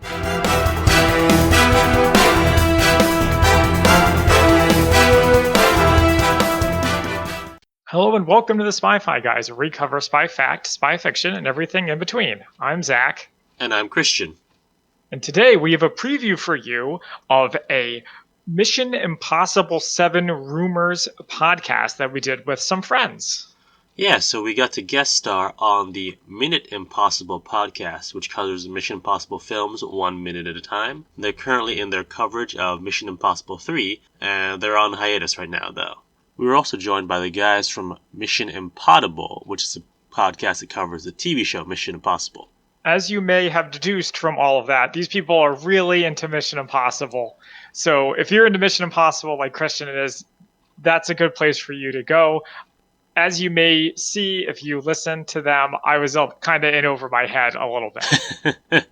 Hello and welcome to the Spy-Fi Guys, where we cover spy fact, spy fiction, and everything in between. I'm Zach. And I'm Christian. And today we have a preview for you of a Mission Impossible 7 Rumors podcast that we did with some friends. Yeah, so we got to guest star on the Minute Impossible podcast, which covers Mission Impossible films 1 minute at a time. They're currently in their coverage of Mission Impossible 3, and they're on hiatus right now, though. We were also joined by the guys from Mission Impotable, which is a podcast that covers the TV show Mission Impossible. As you may have deduced from all of that, these people are really into Mission Impossible. So if you're into Mission Impossible like Christian is, that's a good place for you to go. As you may see if you listen to them, I was kind of in over my head a little bit.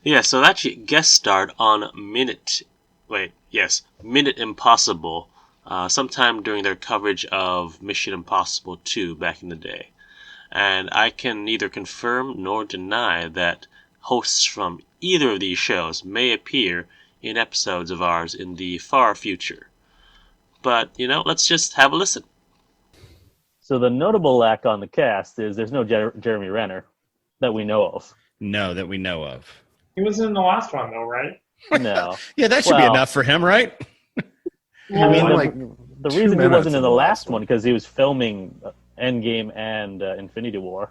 Yeah, so they actually guest starred on Minute Impossible sometime during their coverage of Mission Impossible 2 back in the day. And I can neither confirm nor deny that hosts from either of these shows may appear in episodes of ours in the far future. But, let's just have a listen. So the notable lack on the cast is there's no Jeremy Renner that we know of. No, that we know of. He was in the last one, though, right? No. Yeah, that should be enough for him, right? I mean, the reason he wasn't in the last one because he was filming Endgame and Infinity War.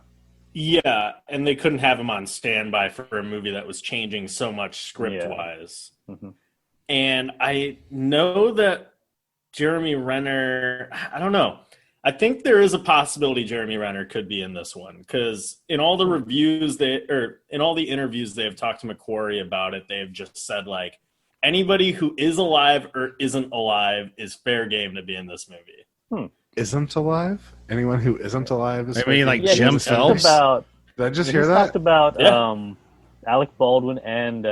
Yeah, and they couldn't have him on standby for a movie that was changing so much script-wise. Yeah. Mm-hmm. And I know that Jeremy Renner, I don't know. I think there is a possibility Jeremy Renner could be in this one because in all the reviews in all the interviews they have talked to McQuarrie about it, they have just said like anybody who is alive or isn't alive is fair game to be in this movie. Isn't alive? Anyone who isn't alive is. I mean, like Jim Phelps. Did I just hear that? Talked about Alec Baldwin and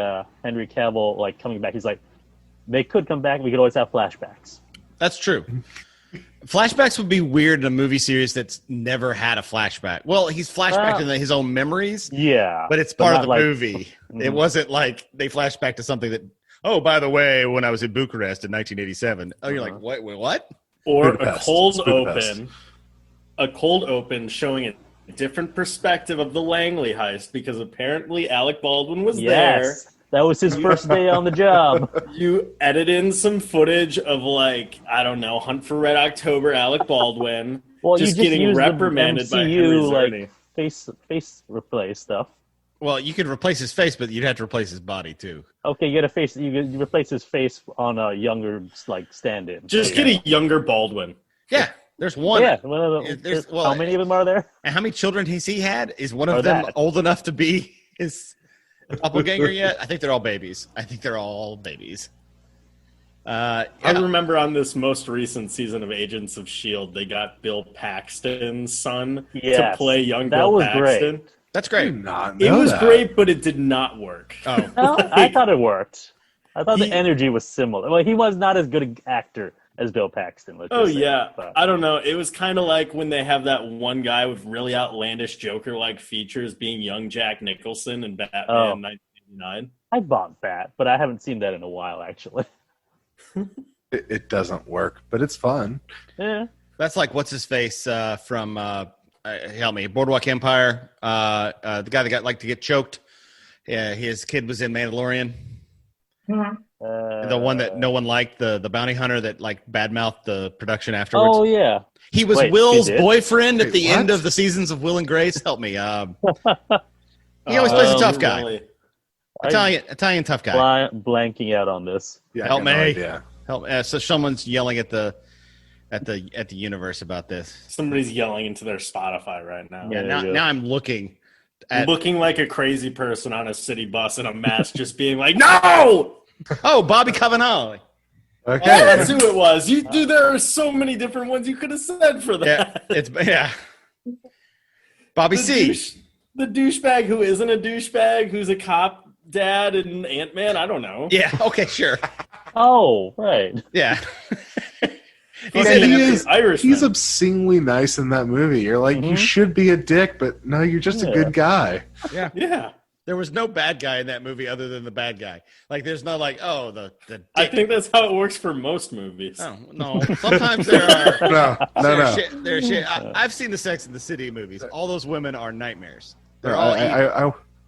Henry Cavill like coming back. He's like, they could come back. We could always have flashbacks. That's true. Flashbacks would be weird in a movie series that's never had a flashback. Well, he's flashbacked in his own memories. Yeah. But it's part of the movie. It wasn't like they flashback to something that, oh, by the way, when I was in Bucharest in 1987. Oh, you're like, what? Or Budapest. a cold open showing a different perspective of the Langley heist because apparently Alec Baldwin was there. That was his first day on the job. You edit in some footage of Hunt for Red October, Alec Baldwin, just getting reprimanded by Henry Czerny. Face replace stuff. Well, you could replace his face, but you'd have to replace his body too. Okay, you replace his face on a younger stand-in. Just get a younger Baldwin. Yeah, there's one. Yeah, how many of them are there? And how many children has he had? Is one of them old enough to be his doppelganger yet? I think they're all babies. I remember on this most recent season of Agents of S.H.I.E.L.D., they got Bill Paxton's son to play young Bill Paxton. Great. That's great. It was great, but it did not work. Oh, no, I thought it worked. I thought the energy was similar. Well, he was not as good an actor as Bill Paxton. I don't know. It was kind of like when they have that one guy with really outlandish Joker-like features being young Jack Nicholson in Batman 1989. I bought that, but I haven't seen that in a while, actually. It doesn't work, but it's fun. Yeah. That's like what's his face from help me, Boardwalk Empire. The guy that got to get choked. Yeah, his kid was in Mandalorian. Mm-hmm. The one that no one liked, the bounty hunter that badmouthed the production afterwards. Oh yeah, he was Will's boyfriend at the end of the seasons of Will and Grace. Help me. He always plays a tough guy. Really? Italian tough guy. Blanking out on this. Yeah, help me. No help. So someone's yelling at the universe about this. Somebody's yelling into their Spotify right now. Yeah. Now I'm looking like a crazy person on a city bus in a mask, just being like, "No!" Oh, Bobby Cannavale. Okay, that's who it was. There are so many different ones you could have said for that. Bobby C. The douchebag who isn't a douchebag, who's a cop dad in Ant-Man. I don't know. Yeah. Okay. Sure. Oh, right. Yeah. He's obscenely nice in that movie. You're like, you should be a dick, but no, you're just a good guy. Yeah. Yeah. There was no bad guy in that movie other than the bad guy. Like, there's no like, oh, the dick. I think that's how it works for most movies. Oh, no. Sometimes there are. No. There's shit. I've seen the Sex and the City movies. All those women are nightmares. They're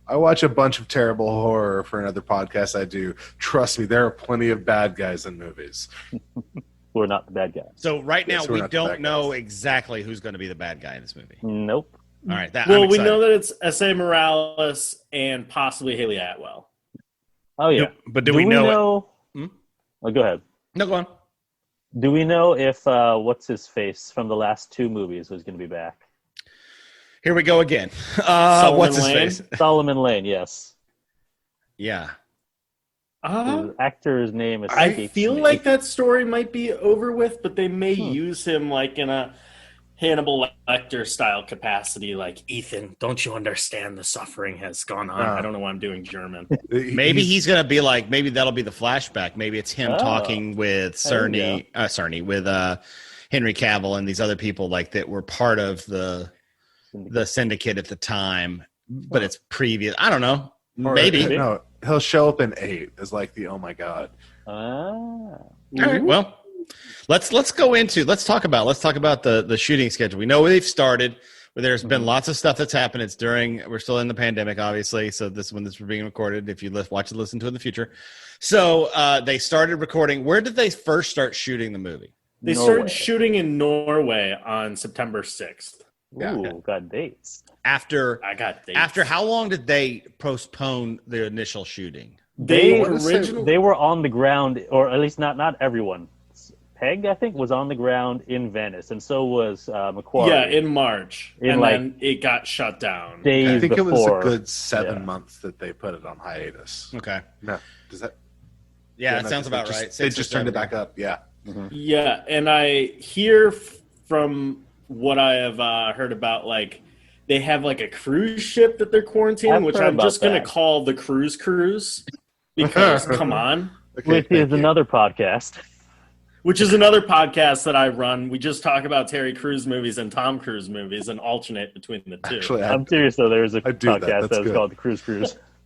I watch a bunch of terrible horror for another podcast I do. Trust me, there are plenty of bad guys in movies. We're not the bad guys. So right now, we don't know exactly who's going to be the bad guy in this movie. Nope. All right. We know that it's S.A. Morales and possibly Haley Atwell. Oh, yeah. But do we know it? Oh, go ahead. No, go on. Do we know if what's-his-face from the last two movies was going to be back? Here we go again. What's his face? Solomon Lane, yes. Yeah. The actor's name is. I feel like that story might be over with, but they may use him like in a Hannibal Lecter style capacity. Like, Ethan, don't you understand the suffering has gone on? I don't know why I'm doing German. Maybe he's gonna be like. Maybe that'll be the flashback. Maybe it's him talking with Henry Cavill and these other people like that were part of the syndicate at the time, but it's previous. I don't know. Maybe. No, he'll show up in 8 as like the oh my god. All right. Well, let's talk about the shooting schedule. We know they've started. There's been lots of stuff that's happened. We're still in the pandemic, obviously. So when this is being recorded, if you watch it, listen to it in the future. So they started recording. Where did they first start shooting the movie? They started shooting in Norway on September 6th. Ooh, got dates. I got dates. After how long did they postpone the initial shooting? They were on the ground, or at least not everyone. Peg, I think, was on the ground in Venice, and so was Macquarie. Yeah, in March, then it got shut down. I think it was a good 7 months that they put it on hiatus. Okay. No, does that? Yeah, that sounds about right. They just turned it back up. Yeah. Mm-hmm. Yeah, and I hear from what I have heard about, like, they have like a cruise ship that they're quarantining, which I'm just going to call the Cruise because come on. Which is another podcast. Which is another podcast that I run. We just talk about Terry Crews movies and Tom Cruise movies and alternate between the two. Actually, I'm serious though. There's a podcast that's called the Cruise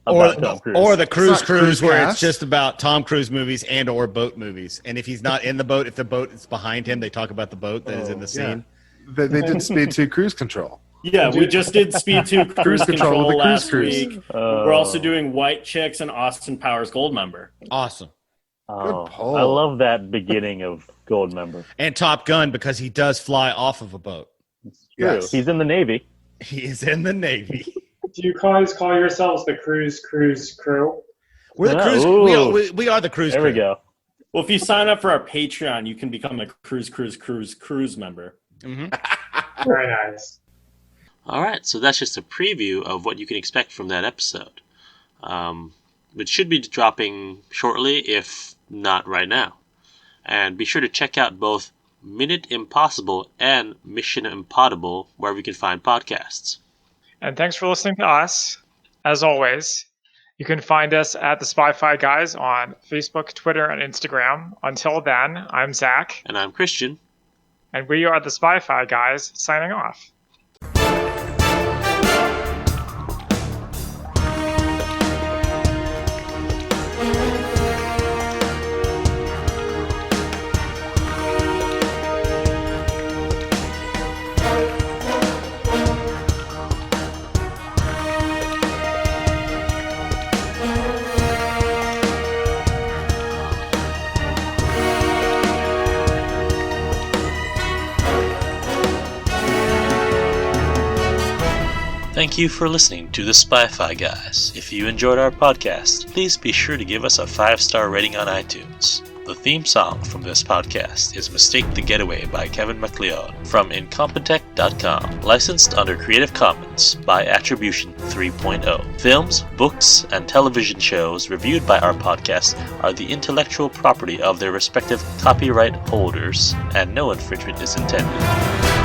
or the Cruise where it's just about Tom Cruise movies and or boat movies. And if he's not in the boat, if the boat is behind him, they talk about the boat that is in the scene. Yeah. They did Speed 2 Cruise Control. Yeah, we just did Speed 2 Cruise Control last week. We're also doing White Chicks and Austin Powers Goldmember. Awesome. Oh, I love that beginning of Goldmember. And Top Gun, because he does fly off of a boat. It's true. Yes. He's in the Navy. He is in the Navy. Do you guys call yourselves the Cruise Crew? We're the Cruise. We are the Cruise Crew. There we go. Well, if you sign up for our Patreon, you can become a Cruise member. Mm-hmm. Very nice. All right, so that's just a preview of what you can expect from that episode, which should be dropping shortly, if not right now. And be sure to check out both Minute Impossible and Mission Impotable wherever you can find podcasts. And thanks for listening to us. As always, you can find us at the Spy-Fi Guys on Facebook, Twitter, and Instagram. Until then, I'm Zach. And I'm Christian. And we are the Spy-Fi Guys, signing off. Thank you for listening to the Spy-Fi Guys. If you enjoyed our podcast, please be sure to give us a 5-star rating on iTunes. The theme song from this podcast is Mistake the Getaway by Kevin MacLeod from Incompetech.com, licensed under Creative Commons by Attribution 3.0. Films, books, and television shows reviewed by our podcast are the intellectual property of their respective copyright holders, and no infringement is intended.